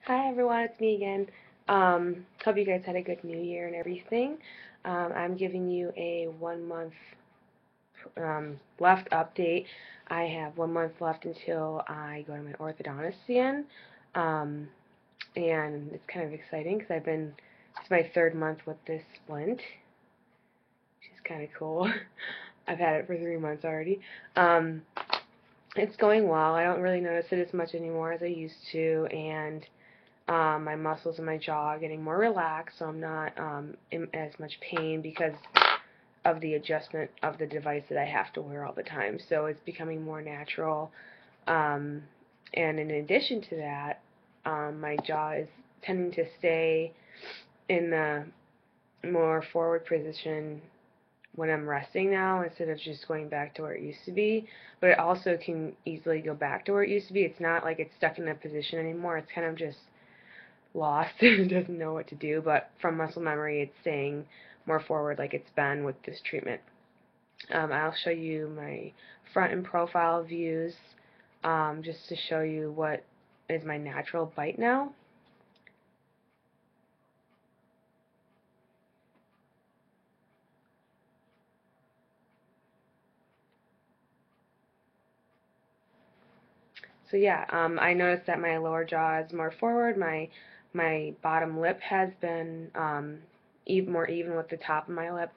Hi everyone, it's me again. Hope you guys had a good New Year and everything. I'm giving you a 1 month left update. I have 1 month left until I go to my orthodontist again, um, and it's kind of exciting because it's my third month with this splint, which is kind of cool. I've had it for 3 months already. Um, it's going well. I don't really notice it as much anymore as I used to, and my muscles in my jaw are getting more relaxed, so I'm not in as much pain because of the adjustment of the device that I have to wear all the time. So it's becoming more natural. Um, and in addition to that, my jaw is tending to stay in the more forward position when I'm resting now instead of just going back to where it used to be. But it also can easily go back to where it used to be. It's not like it's stuck in that position anymore. It's kind of just lost and doesn't know what to do, but from muscle memory it's staying more forward like it's been with this treatment. I'll show you my front and profile views just to show you what is my natural bite now. So yeah, I noticed that my lower jaw is more forward. My bottom lip has been more even with the top of my lip,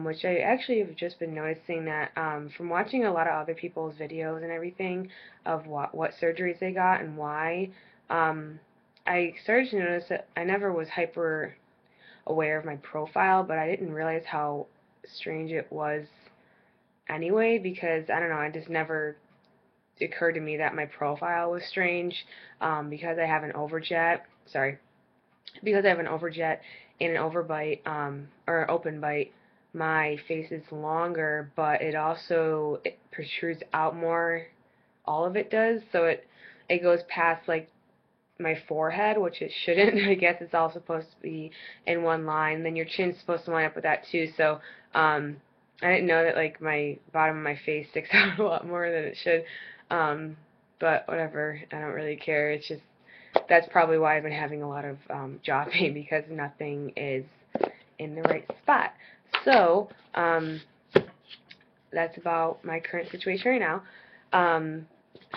which I actually have just been noticing that from watching a lot of other people's videos and everything of what surgeries they got and why. I started to notice that I never was hyper aware of my profile, but I didn't realize how strange it was anyway because I don't know, I just never occurred to me that my profile was strange because I have an overjet. Sorry, because I have an overjet and an overbite or open bite. My face is longer, but it protrudes out more. All of it does, so it goes past like my forehead, which it shouldn't. I guess it's all supposed to be in one line. Then your chin's supposed to line up with that too. So I didn't know that like my bottom of my face sticks out a lot more than it should. Um, but whatever, I don't really care. It's just that's probably why I've been having a lot of jaw pain because nothing is in the right spot. So that's about my current situation right now.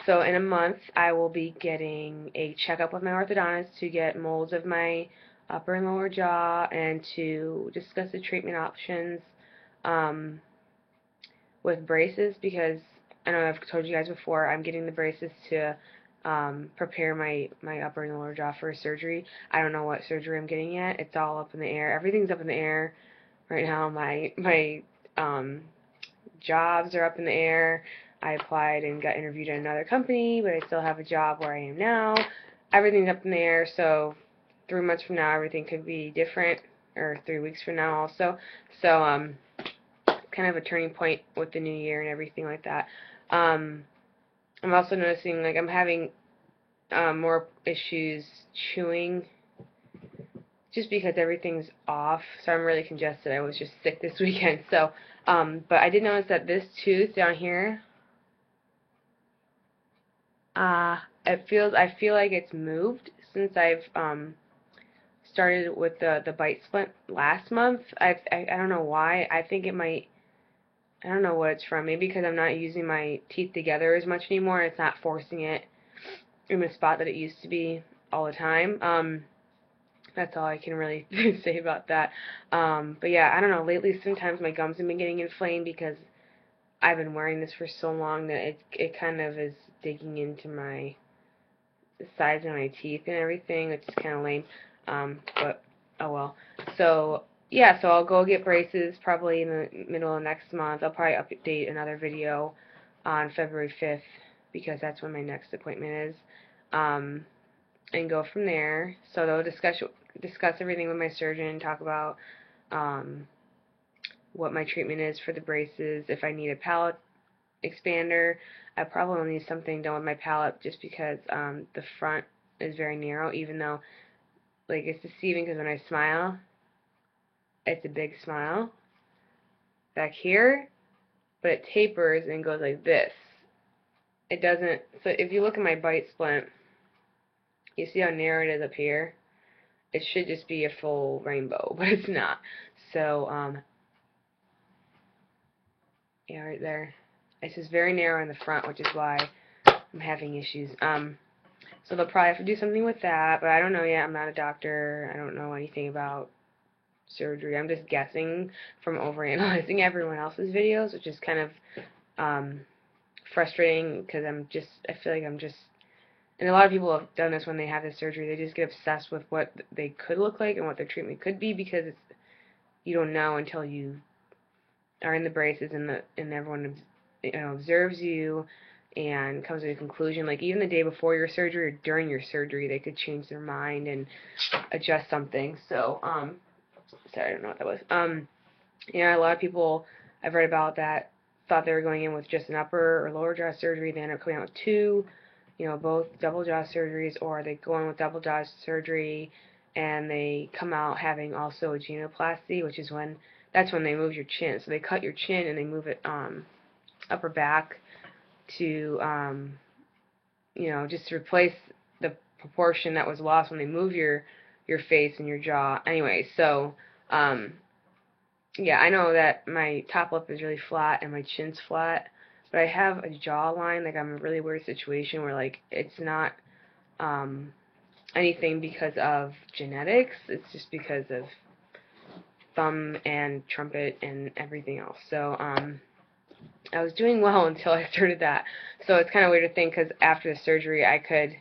So in a month, I will be getting a checkup with my orthodontist to get molds of my upper and lower jaw and to discuss the treatment options um, with braces because I know I've told you guys before, I'm getting the braces to prepare my upper and lower jaw for surgery. I don't know what surgery I'm getting yet. It's all up in the air. Everything's up in the air right now. My jobs are up in the air. I applied and got interviewed at another company, but I still have a job where I am now. Everything's up in the air, so 3 months from now everything could be different, or 3 weeks from now also. So kind of a turning point with the new year and everything like that. Um, I'm also noticing like I'm having more issues chewing just because everything's off, so I'm really congested. I was just sick this weekend, so but I did notice that this tooth down here, I feel like it's moved since I've started with the bite splint last month. I don't know why. I think it might. I don't know what it's from. Maybe because I'm not using my teeth together as much anymore. It's not forcing it in the spot that it used to be all the time. That's all I can really say about that. But yeah, I don't know. Lately, sometimes my gums have been getting inflamed because I've been wearing this for so long that it kind of is digging into the sides of my teeth and everything, which is kind of lame. But oh well. So yeah, so I'll go get braces probably in the middle of next month. I'll probably update another video on February 5th because that's when my next appointment is. And go from there. So they'll discuss everything with my surgeon, talk about what my treatment is for the braces, if I need a palate expander. I probably need something done with my palate just because the front is very narrow, even though like it's deceiving because when I smile, it's a big smile back here, but it tapers and goes like this. It doesn't. So if you look at my bite splint, You see how narrow it is up here? It should just be a full rainbow, but it's not. So, yeah, right there. It's just very narrow in the front, which is why I'm having issues. So they'll probably have to do something with that, but I don't know yet. I'm not a doctor. I don't know anything about surgery. I'm just guessing from overanalyzing everyone else's videos, which is kind of um, frustrating because I feel like I'm just, and a lot of people have done this when they have this surgery. They just get obsessed with what they could look like and what their treatment could be because you don't know until you are in the braces and everyone observes you and comes to a conclusion. Like even the day before your surgery or during your surgery, they could change their mind and adjust something. So, sorry, I don't know what that was. A lot of people I've read about that thought they were going in with just an upper or lower jaw surgery. They end up coming out with two, both double jaw surgeries, or they go in with double jaw surgery and they come out having also a genoplasty, which is that's when they move your chin. So they cut your chin and they move it upper back to just to replace the proportion that was lost when they move your face and your jaw. Anyway, so yeah, I know that my top lip is really flat and my chin's flat, but I have a jawline. Like I'm in a really weird situation where like it's not anything because of genetics. It's just because of thumb and trumpet and everything else. So I was doing well until I started that. So it's kind of weird to think because after the surgery I could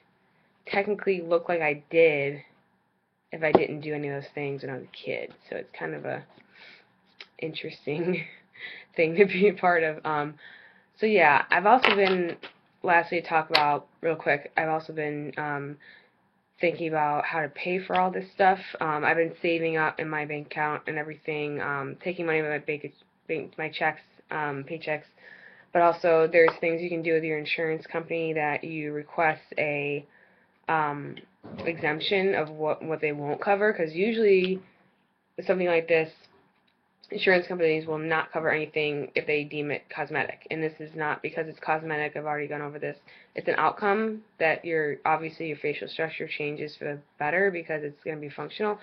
technically look like I did if I didn't do any of those things when I was a kid. So it's kind of a interesting thing to be a part of. So yeah, I've also been, lastly to talk about real quick, I've also been thinking about how to pay for all this stuff. I've been saving up in my bank account and everything, taking money out of my checks, paychecks, but also there's things you can do with your insurance company that you request a exemption of what they won't cover, because usually with something like this, insurance companies will not cover anything if they deem it cosmetic. And this is not because it's cosmetic. I've already gone over this. It's an outcome that obviously your facial structure changes for the better because it's going to be functional.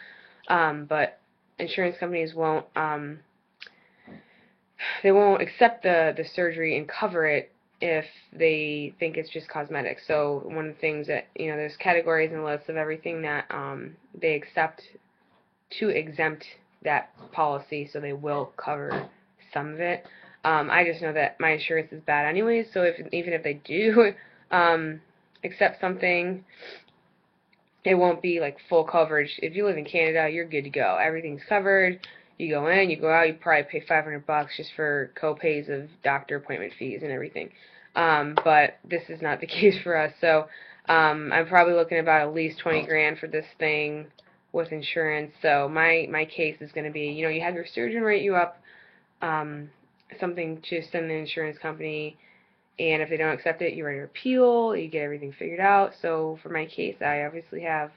But insurance companies won't accept the surgery and cover it if they think it's just cosmetic. So one of the things that, there's categories and lists of everything that they accept to exempt that policy, so they will cover some of it. I just know that my insurance is bad anyways, so even if they do accept something, it won't be like full coverage. If you live in Canada, you're good to go. Everything's covered. You go in, you go out, you probably pay $500 just for co-pays of doctor appointment fees and everything. But this is not the case for us, so I'm probably looking about at least 20 grand for this thing with insurance. So my case is going to be, you have your surgeon write you up something to send the insurance company, and if they don't accept it, you write an appeal, you get everything figured out. So for my case, I obviously have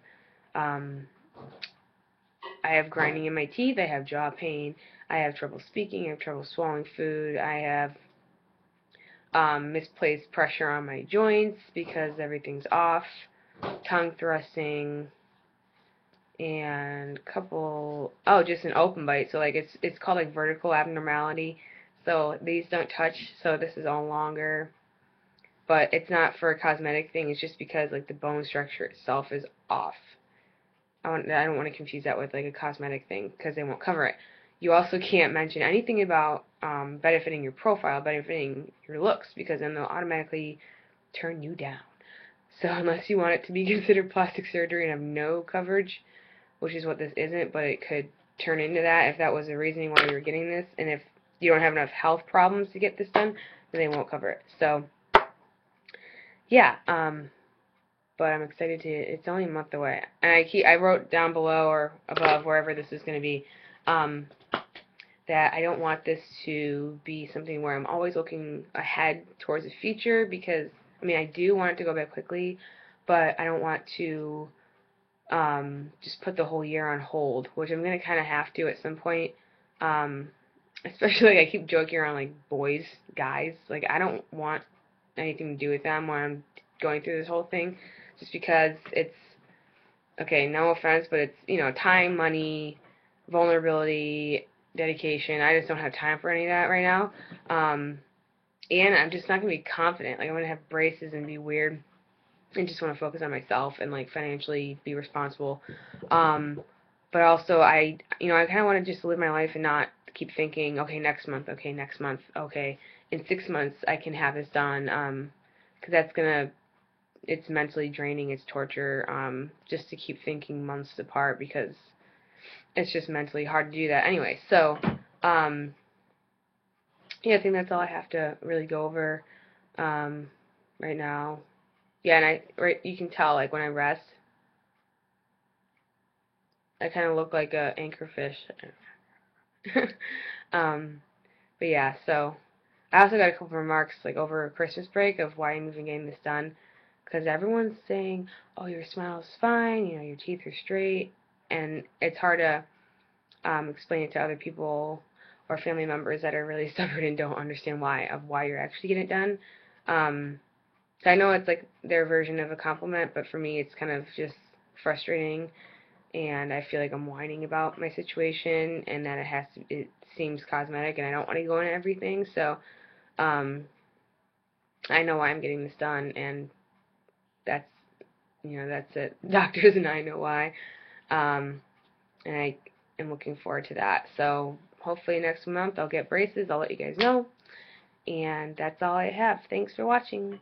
grinding in my teeth, I have jaw pain, I have trouble speaking, I have trouble swallowing food, I have misplaced pressure on my joints because everything's off, tongue thrusting, and just an open bite. So like it's called like vertical abnormality. So these don't touch, so this is all longer. But it's not for a cosmetic thing, it's just because like the bone structure itself is off. I don't want to confuse that with like a cosmetic thing because they won't cover it. You also can't mention anything about benefiting your profile, benefiting your looks, because then they'll automatically turn you down. So unless you want it to be considered plastic surgery and have no coverage, which is what this isn't, but it could turn into that if that was the reasoning why you were getting this, and if you don't have enough health problems to get this done, then they won't cover it. So, yeah, but I'm excited it's only a month away, and I wrote down below or above, wherever this is going to be, that I don't want this to be something where I'm always looking ahead towards the future, because, I do want it to go by quickly, but I don't want to just put the whole year on hold, which I'm going to kind of have to at some point, especially, like, I keep joking around, like, guys, like, I don't want anything to do with them when I'm going through this whole thing, just because it's okay, no offense, but it's, time, money, vulnerability, dedication. I just don't have time for any of that right now. Um, and I'm just not going to be confident. Like, I'm going to have braces and be weird and just want to focus on myself and, like, financially be responsible. Um, but also, I kind of want to just live my life and not keep thinking, okay, next month, okay, in 6 months I can have this done. Because that's going to it's mentally draining, it's torture, just to keep thinking months apart because it's just mentally hard to do that. Anyway, so, um, yeah, I think that's all I have to really go over, um, right now. Yeah, and you can tell, like, when I rest, I kind of look like a anchorfish. um, but yeah, so, I also got a couple remarks, like, over Christmas break of why I'm even getting this done. Because everyone's saying, oh, your smile's fine, your teeth are straight, and it's hard to explain it to other people or family members that are really stubborn and don't understand why you're actually getting it done. So I know it's like their version of a compliment, but for me it's kind of just frustrating, and I feel like I'm whining about my situation and that it seems cosmetic, and I don't want to go into everything. So um, I know why I'm getting this done, and that's that's it. Doctors and I know why. Um, and I am looking forward to that. So hopefully next month I'll get braces. I'll let you guys know. And that's all I have. Thanks for watching.